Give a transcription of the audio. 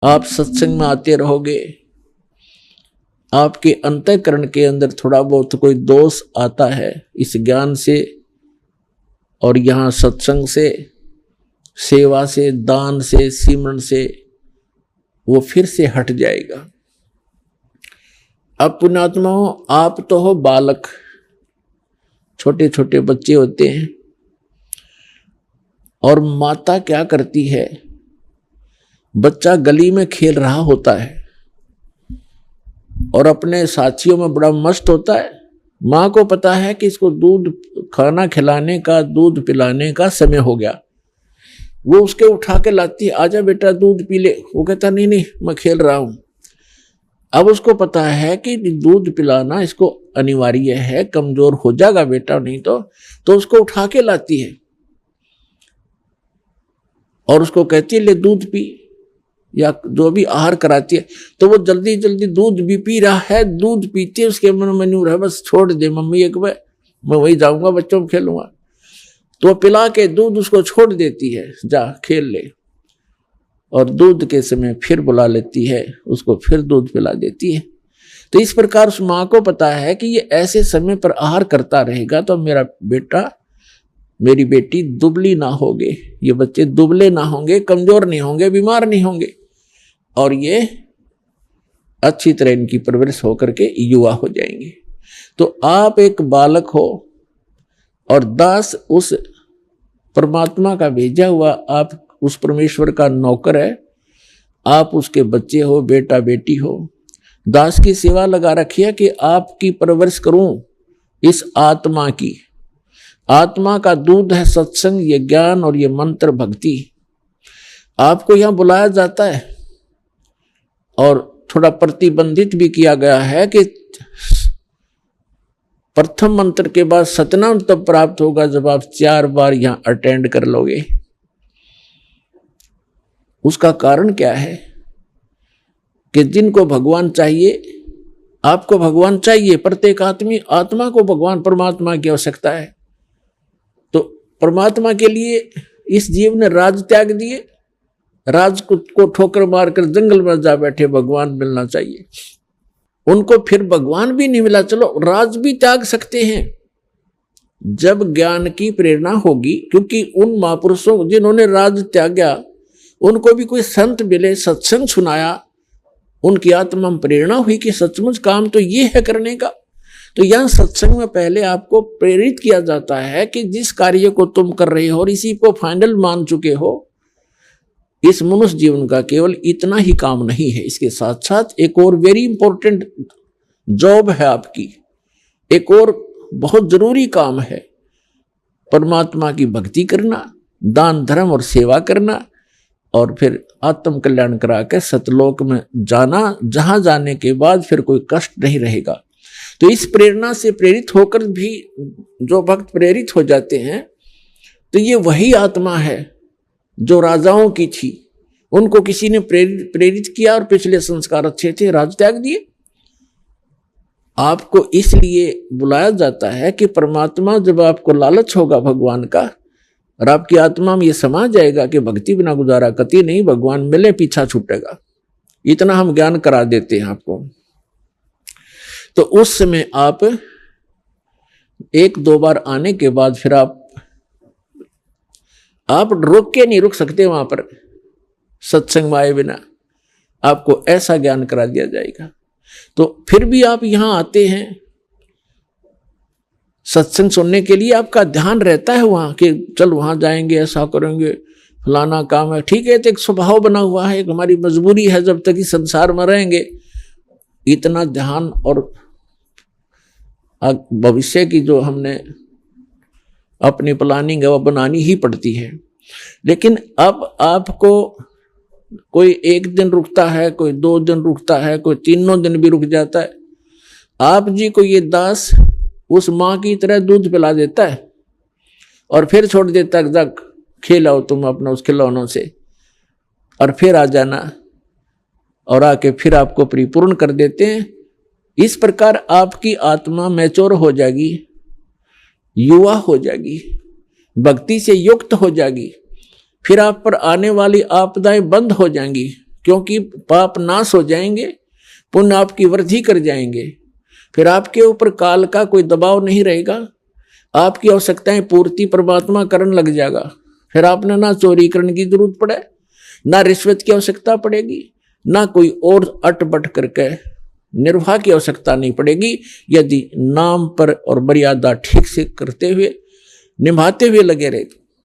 आप सत्संग में आते रहोगे, आपके अंतःकरण के अंदर थोड़ा बहुत कोई दोष आता है इस ज्ञान से, और यहाँ सत्संग से, सेवा से, दान से, सिमरन से वो फिर से हट जाएगा। अब पुण्यात्माओं, आप तो हो बालक, छोटे छोटे बच्चे होते हैं, और माता क्या करती है, बच्चा गली में खेल रहा होता है और अपने साथियों में बड़ा मस्त होता है। माँ को पता है कि इसको दूध, खाना खिलाने का, दूध पिलाने का समय हो गया। वो उसके उठा के लाती है, आजा बेटा दूध पी ले। वो कहता नहीं नहीं मैं खेल रहा हूं। अब उसको पता है कि दूध पिलाना इसको अनिवार्य है, कमजोर हो जाएगा बेटा नहीं तो उसको उठा के लाती है और उसको कहती है ले दूध पी, या जो भी आहार कराती है। तो वो जल्दी जल्दी दूध भी पी रहा है, दूध पीते उसके मन में न्यू रहा बस छोड़ दे मम्मी एक बार, मैं वही जाऊंगा बच्चों में खेलूंगा। तो पिला के दूध उसको छोड़ देती है, जा खेल ले, और दूध के समय फिर बुला लेती है उसको, फिर दूध पिला देती है। तो इस प्रकार उस माँ को पता है कि ये ऐसे समय पर आहार करता रहेगा तो मेरा बेटा, मेरी बेटी दुबली ना होगे, ये बच्चे दुबले ना होंगे, कमजोर नहीं होंगे, बीमार नहीं होंगे, और ये अच्छी तरह इनकी परवरिश होकर के युवा हो जाएंगे। तो आप एक बालक हो और दास उस परमात्मा का भेजा हुआ, आप उस परमेश्वर का नौकर है, आप उसके बच्चे हो, बेटा बेटी हो। दास की सेवा लगा रखी है कि आपकी परवरिश करूं इस आत्मा की। आत्मा का दूध है सत्संग, ये ज्ञान और ये मंत्र भक्ति। आपको यहां बुलाया जाता है और थोड़ा प्रतिबंधित भी किया गया है कि प्रथम मंत्र के बाद सतनाम तब प्राप्त होगा जब आप 4 बार यहां अटेंड कर लोगे। उसका कारण क्या है कि जिनको भगवान चाहिए, आपको भगवान चाहिए, प्रत्येक आत्मा को भगवान परमात्मा की आवश्यकता है। तो परमात्मा के लिए इस जीव ने राज त्याग दिए, राज को ठोकर मारकर जंगल में जा बैठे, भगवान मिलना चाहिए। उनको फिर भगवान भी नहीं मिला, चलो राज भी त्याग सकते हैं जब ज्ञान की प्रेरणा होगी। क्योंकि उन महापुरुषों जिन्होंने राज त्यागा, उनको भी कोई संत मिले, सत्संग सुनाया, उनकी आत्मा में प्रेरणा हुई कि सचमुच काम तो ये है करने का। तो यह सत्संग में पहले आपको प्रेरित किया जाता है कि जिस कार्य को तुम कर रहे हो और इसी को फाइनल मान चुके हो, इस मनुष्य जीवन का केवल इतना ही काम नहीं है, इसके साथ साथ एक और वेरी इंपॉर्टेंट जॉब है आपकी, एक और बहुत जरूरी काम है, परमात्मा की भक्ति करना, दान धर्म और सेवा करना, और फिर आत्म कल्याण करा के सतलोक में जाना, जहां जाने के बाद फिर कोई कष्ट नहीं रहेगा। तो इस प्रेरणा से प्रेरित होकर भी जो भक्त प्रेरित हो जाते हैं, तो ये वही आत्मा है जो राजाओं की थी, उनको किसी ने प्रेरित किया और पिछले संस्कार अच्छे थे, राज त्याग दिए। आपको इसलिए बुलाया जाता है कि परमात्मा, जब आपको लालच होगा भगवान का और आपकी आत्मा में ये समा जाएगा कि भक्ति बिना गुजारा कति नहीं, भगवान मिले पीछा छूटेगा, इतना हम ज्ञान करा देते हैं आपको। तो उस समय आप 1-2 बार आने के बाद फिर आप रुक के नहीं रुक सकते वहां पर, सत्संग में आए बिना आपको ऐसा ज्ञान करा दिया जाएगा। तो फिर भी आप यहां आते हैं सत्संग सुनने के लिए, आपका ध्यान रहता है वहां कि चल वहां जाएंगे, ऐसा करेंगे, फलाना काम है, ठीक है, तो एक स्वभाव बना हुआ है, एक हमारी मजबूरी है, जब तक इस संसार में रहेंगे इतना ध्यान और भविष्य की जो हमने अपनी प्लानिंग है वो बनानी ही पड़ती है। लेकिन अब आपको कोई 1 दिन रुकता है, कोई 2 दिन रुकता है, कोई 3 दिन भी रुक जाता है। आप जी को ये दास उस माँ की तरह दूध पिला देता है और फिर छोड़ देता है, जा खेलाओ तुम अपना उस खिलौनों से, और फिर आ जाना, और आके फिर आपको परिपूर्ण कर देते हैं। इस प्रकार आपकी आत्मा मैच्योर हो जाएगी, युवा हो जाएगी, भक्ति से युक्त हो जाएगी, फिर आप पर आने वाली आपदाएं बंद हो जाएंगी। क्योंकि पाप नाश हो जाएंगे, पुण्य आपकी वृद्धि कर जाएंगे, फिर आपके ऊपर काल का कोई दबाव नहीं रहेगा, आपकी आवश्यकताएं पूर्ति परमात्मा करने लग जाएगा। फिर आपने ना चोरी करने की जरूरत पड़े, ना रिश्वत की आवश्यकता पड़ेगी, ना कोई और अटपट करके निर्वाह की आवश्यकता नहीं पड़ेगी, यदि नाम पर और मर्यादा ठीक से करते हुए निभाते हुए लगे रहे।